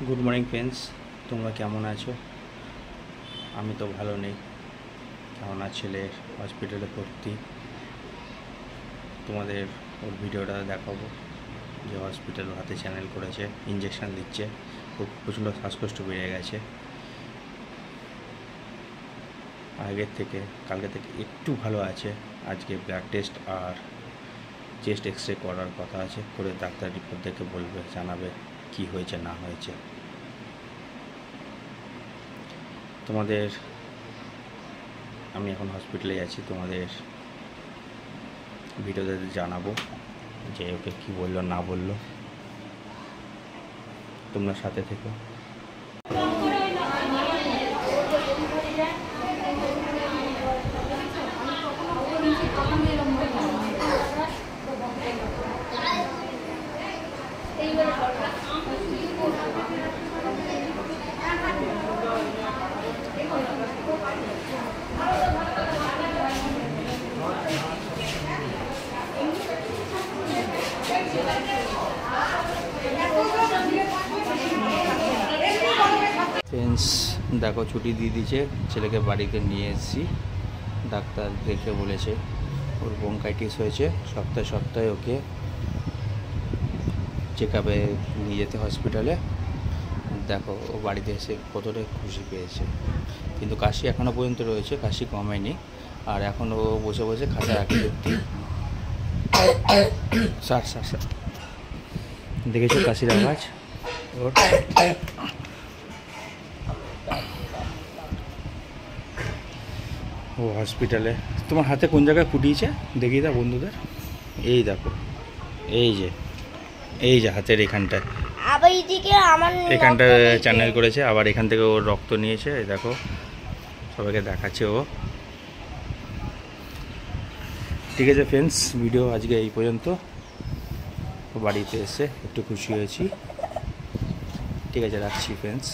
Good morning friends, তোমরা কেমন আছো? আমি তো ভালো নেই। কেমন ছেলে হসপিটালে ভর্তি, তোমাদের ওর ভিডিওটা দেখাবো যে হসপিটাল হাতে চ্যানেল করেছে, ইঞ্জেকশান দিচ্ছে, খুব প্রচণ্ড শ্বাসকষ্ট বেড়ে গেছে। আগের থেকে কালকে থেকে একটু ভালো আছে। আজকে ব্লাড টেস্ট আর চেস্ট এক্সরে করার কথা আছে, করে ডাক্তার রিপোর্ট দেখে বলবে, জানাবে কি হয়েছে না হয়েছে। তোমাদের আমি এখন হসপিটালে আছি, তোমাদের ভিডিওতে জানাবো যে ওকে কী বললো না বললো। তোমরা সাথে থেকো। ফ্রেন্ডস দেখো, ছুটি দিয়ে দিয়েছে, ছেলেকে বাড়িতে নিয়ে এসেছি। ডাক্তার দেখে বলেছে ওর ব্রঙ্কাইটিস হয়েছে, সপ্তাহে সপ্তাহে ওকে চেক আপে নিয়ে যেতে হসপিটালে। দেখো ও বাড়িতে এসে কতটা খুশি পেয়েছে, কিন্তু কাশি এখনও পর্যন্ত রয়েছে, কাশি কমেনি। আর এখন ও বসে বসে খাতা রাখি সত্যি স্যার দেখেছো কাশির আওয়াজ ওর। ও হসপিটালে। তোমার হাতে কোন জায়গায় ফুটিয়েছে দেখিয়ে দাও বন্ধুদের। এই দেখো, এই যে হাতের এখানটায়, আবার এদিকে আমার এখানটা চ্যানেল করেছে, আবার এখান থেকে ওর রক্ত নিয়েছে। এই দেখো, সবাইকে দেখাচ্ছে ও। ঠিক আছে ফ্রেন্ডস, ভিডিও আজকে এই পর্যন্ত। বাড়িতে এসে একটু খুশি হয়েছি। ঠিক আছে, রাখছি ফ্রেন্ডস।